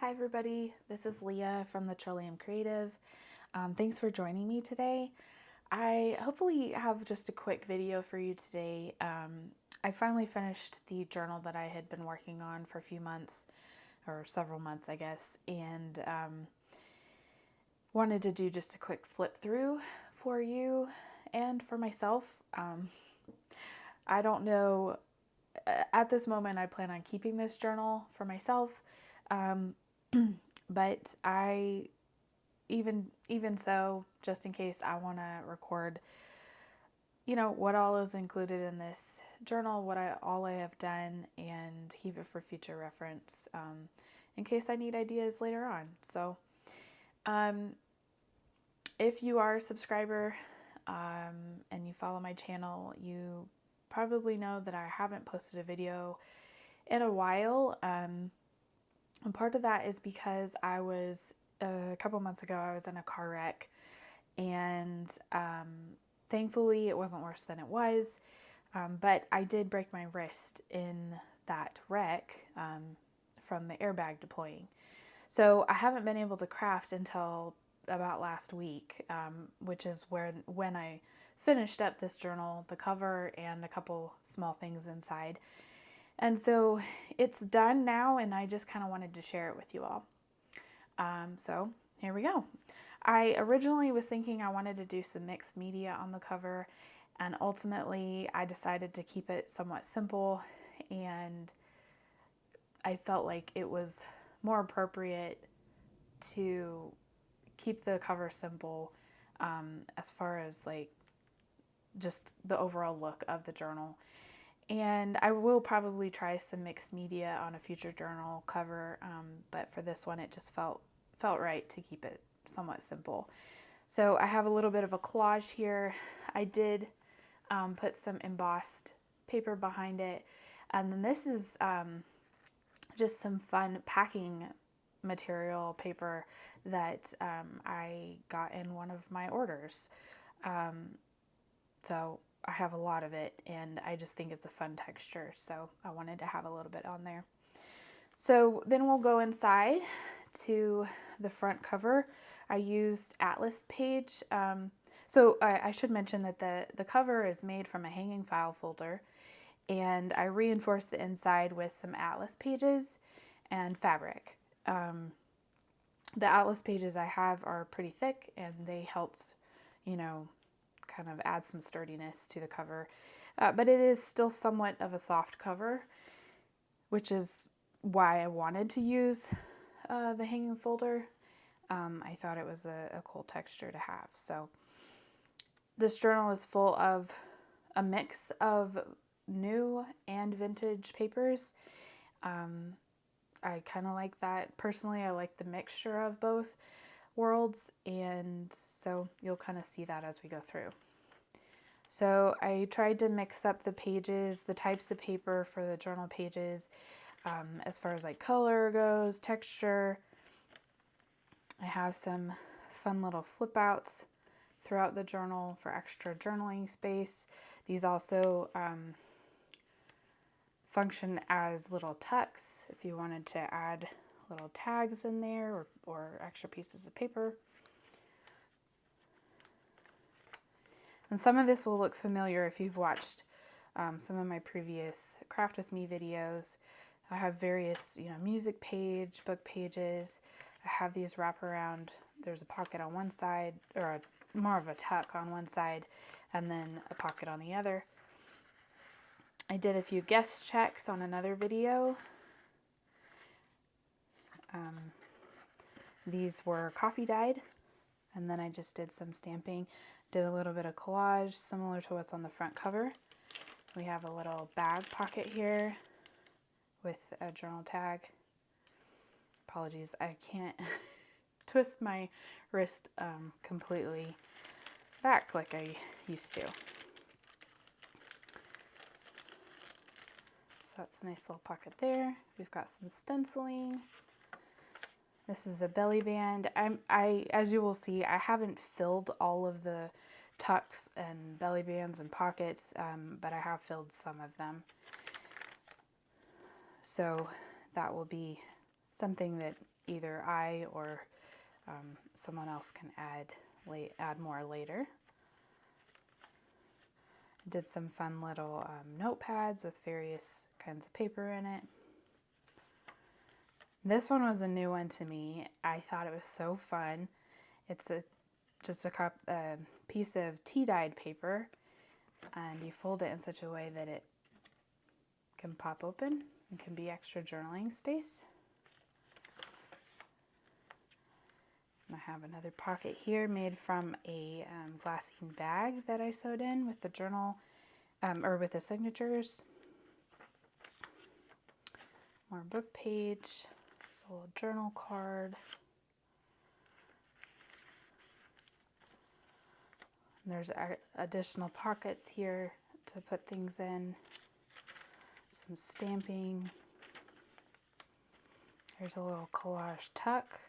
Hi everybody, this is Leah from the Trillium Creative. Thanks for joining me today. I hopefully have just a quick video for you today. I finally finished the journal that I had been working on for a few months, or several months I guess, and wanted to do just a quick flip through for you and for myself. I don't know, at this moment I plan on keeping this journal for myself. But I, even so, just in case I want to record, what all is included in this journal, all I have done, and keep it for future reference, in case I need ideas later on. So, if you are a subscriber, and you follow my channel, you probably know that I haven't posted a video in a while. And part of that is because I was, a couple months ago, I was in a car wreck, and thankfully it wasn't worse than it was, but I did break my wrist in that wreck from the airbag deploying. So I haven't been able to craft until about last week, which is when I finished up this journal, the cover and a couple small things inside. And so it's done now, and I just kind of wanted to share it with you all. So here we go. I originally was thinking I wanted to do some mixed media on the cover, and ultimately I decided to keep it somewhat simple, and I felt like it was more appropriate to keep the cover simple, as far as like just the overall look of the journal. And I will probably try some mixed media on a future journal cover, but for this one it just felt right to keep it somewhat simple. So I have a little bit of a collage here. I did put some embossed paper behind it, and then this is just some fun packing material paper that I got in one of my orders. So I have a lot of it, and I just think it's a fun texture, so I wanted to have a little bit on there. So then we'll go inside to the front cover. I used Atlas page. So I should mention that the cover is made from a hanging file folder, and I reinforced the inside with some Atlas pages and fabric. The Atlas pages I have are pretty thick, and they helped, kind of add some sturdiness to the cover, but it is still somewhat of a soft cover, which is why I wanted to use the hanging folder. I thought it was a cool texture to have. So this journal is full of a mix of new and vintage papers. I kind of like that. Personally, I like the mixture of both worlds, and so you'll kind of see that as we go through. So I tried to mix up the pages, the types of paper for the journal pages, as far as like color goes, texture. I have some fun little flip outs throughout the journal for extra journaling space. These also function as little tucks if you wanted to add little tags in there, or extra pieces of paper. And some of this will look familiar if you've watched some of my previous Craft With Me videos. I have various, music page, book pages. I have these wraparound. There's a pocket on one side, or more of a tuck on one side, and then a pocket on the other. I did a few guest checks on another video. These were coffee dyed, and then I just did some stamping. Did a little bit of collage similar to what's on the front cover. We have a little bag pocket here with a journal tag. Apologies, I can't twist my wrist completely back like I used to. So that's a nice little pocket there. We've got some stenciling. This is a belly band. As you will see, I haven't filled all of the tucks and belly bands and pockets, but I have filled some of them. So that will be something that either I or someone else can add more later. Did some fun little notepads with various kinds of paper in it. This one was a new one to me. I thought it was so fun. It's just a piece of tea-dyed paper, and you fold it in such a way that it can pop open and can be extra journaling space. And I have another pocket here made from a glassine bag that I sewed in with the journal, or with the signatures. More book page. There's a little journal card. And there's additional pockets here to put things in. Some stamping. There's a little collage tuck.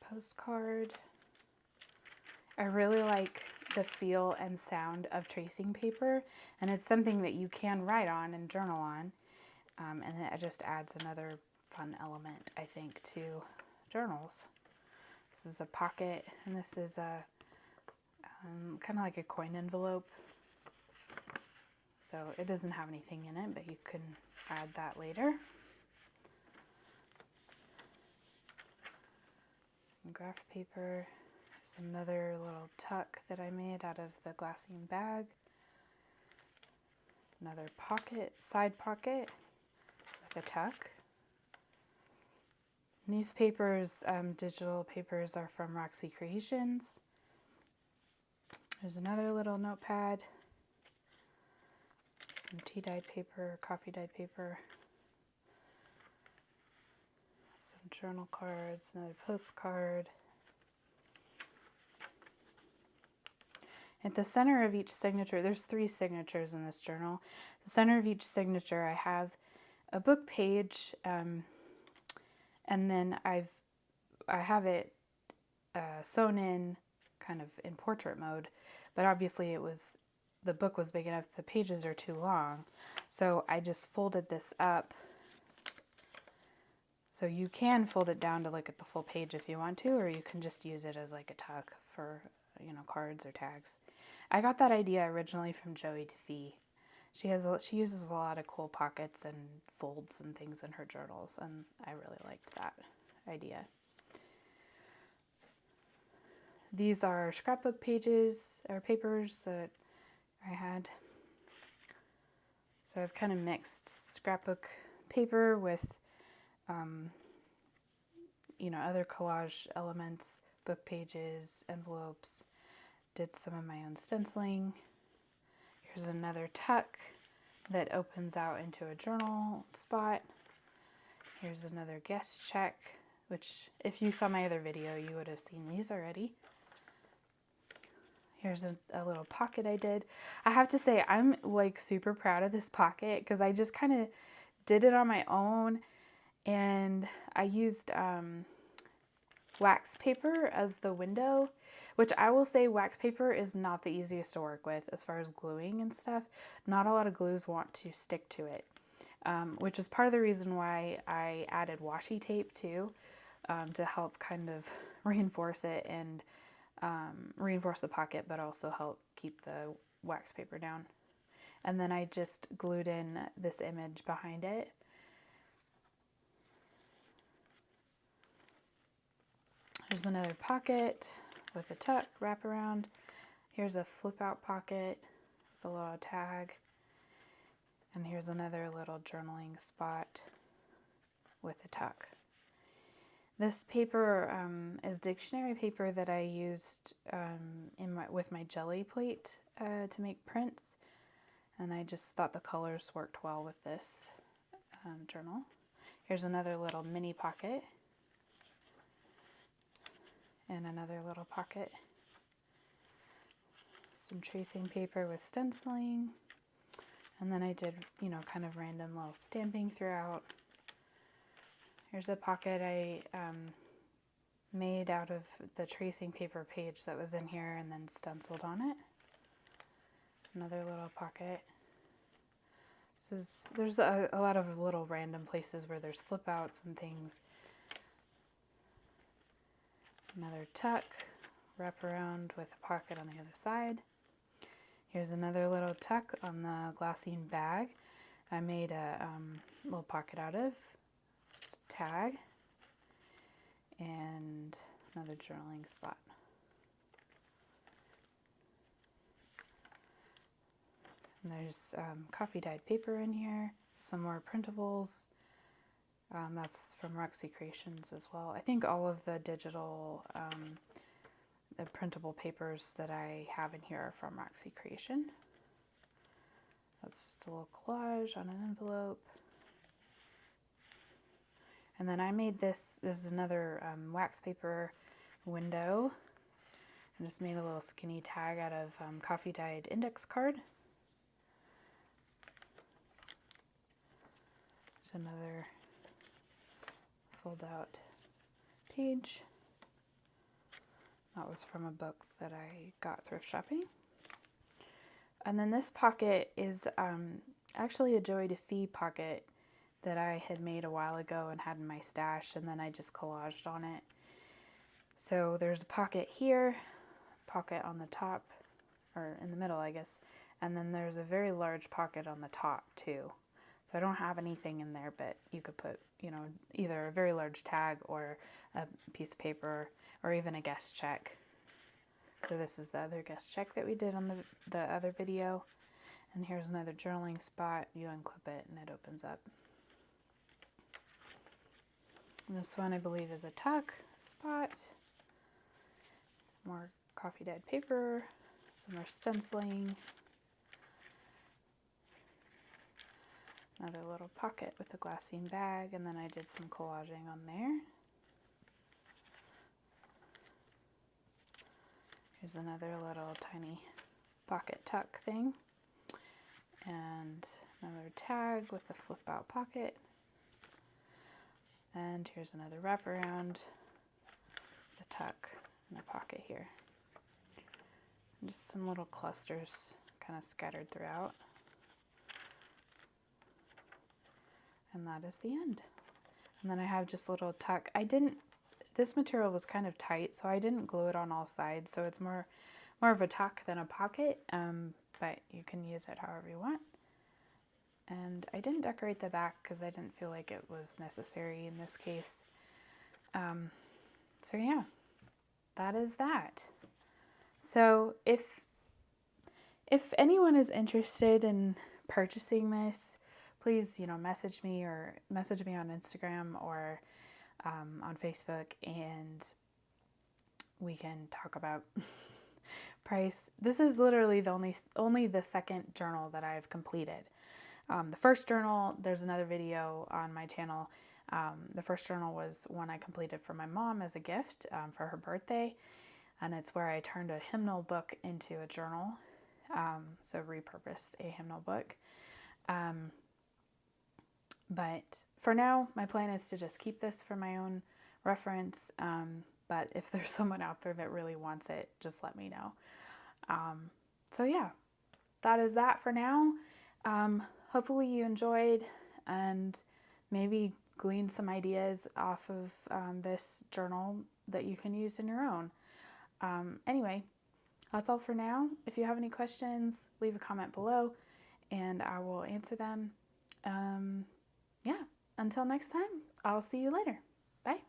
Postcard. I really like the feel and sound of tracing paper, and it's something that you can write on and journal on, and it just adds another fun element, I think, to journals. This is a pocket, and this is a kind of like a coin envelope, so it doesn't have anything in it, but you can add that later. Graph paper. There's another little tuck that I made out of the glassine bag. Another pocket, side pocket with a tuck. And these papers, digital papers, are from Roxy Creations. There's another little notepad. Some tea-dyed paper, coffee-dyed paper. Some journal cards, another postcard. At the center of each signature, there's 3 signatures in this journal. The center of each signature, I have a book page, and then I have it sewn in kind of in portrait mode, but obviously the book was big enough, the pages are too long, so I just folded this up. So you can fold it down to look at the full page if you want to, or you can just use it as like a tuck for, cards or tags. I got that idea originally from Joey DeFee. She uses a lot of cool pockets and folds and things in her journals, and I really liked that idea. These are scrapbook pages or papers that I had. So I've kind of mixed scrapbook paper with other collage elements, book pages, envelopes. Did some of my own stenciling. Here's another tuck that opens out into a journal spot. Here's another guest check, which if you saw my other video, you would have seen these already. Here's a little pocket I did. I have to say, I'm like super proud of this pocket because I just kind of did it on my own, and I used wax paper as the window, which I will say wax paper is not the easiest to work with as far as gluing and stuff. Not a lot of glues want to stick to it, which is part of the reason why I added washi tape too, to help kind of reinforce it and reinforce the pocket, but also help keep the wax paper down. And then I just glued in this image behind it. There's another pocket with a tuck wraparound. Here's a flip out pocket with a little tag. And here's another little journaling spot with a tuck. This paper is dictionary paper that I used with my jelly plate to make prints. And I just thought the colors worked well with this journal. Here's another little mini pocket. And another little pocket. Some tracing paper with stenciling. And then I did, kind of random little stamping throughout. Here's a pocket I made out of the tracing paper page that was in here and then stenciled on it. Another little pocket. There's a lot of little random places where there's flip outs and things. Another tuck, wrap around with a pocket on the other side. Here's another little tuck on the glassine bag. I made a little pocket out of tag and another journaling spot. And there's coffee dyed paper in here, some more printables. That's from Roxy Creations as well. I think all of the digital, the printable papers that I have in here are from Roxy Creation. That's just a little collage on an envelope. And then I made this is another wax paper window. I just made a little skinny tag out of coffee dyed index card. There's another fold out page. That was from a book that I got thrift shopping. And then this pocket is actually a Joy to Fee pocket that I had made a while ago and had in my stash, and then I just collaged on it. So there's a pocket here, pocket on the top, or in the middle, I guess, and then there's a very large pocket on the top too. So I don't have anything in there, but you could put, you know, either a very large tag or a piece of paper or even a guest check. So this is the other guest check that we did on the other video. And here's another journaling spot. You unclip it and it opens up. And this one I believe is a tuck spot. More coffee dyed paper, some more stenciling. Another little pocket with a glassine bag, and then I did some collaging on there. Here's another little tiny pocket tuck thing. And another tag with a flip out pocket. And here's another wraparound, the tuck, and a pocket here. And just some little clusters kind of scattered throughout. And that is the end. And then I have just a little tuck. This material was kind of tight, so I didn't glue it on all sides, so it's more of a tuck than a pocket, but you can use it however you want. And I didn't decorate the back because I didn't feel like it was necessary in this case. So yeah, that is that. So if anyone is interested in purchasing this, please, message me on Instagram or on Facebook, and we can talk about price. This is literally the only the second journal that I've completed. The first journal, there's another video on my channel. The first journal was one I completed for my mom as a gift for her birthday, and it's where I turned a hymnal book into a journal, so repurposed a hymnal book. But for now, my plan is to just keep this for my own reference, but if there's someone out there that really wants it, just let me know. So yeah, that is that for now. Hopefully you enjoyed and maybe gleaned some ideas off of this journal that you can use in your own. Anyway, that's all for now. If you have any questions, leave a comment below and I will answer them. Yeah, until next time, I'll see you later. Bye.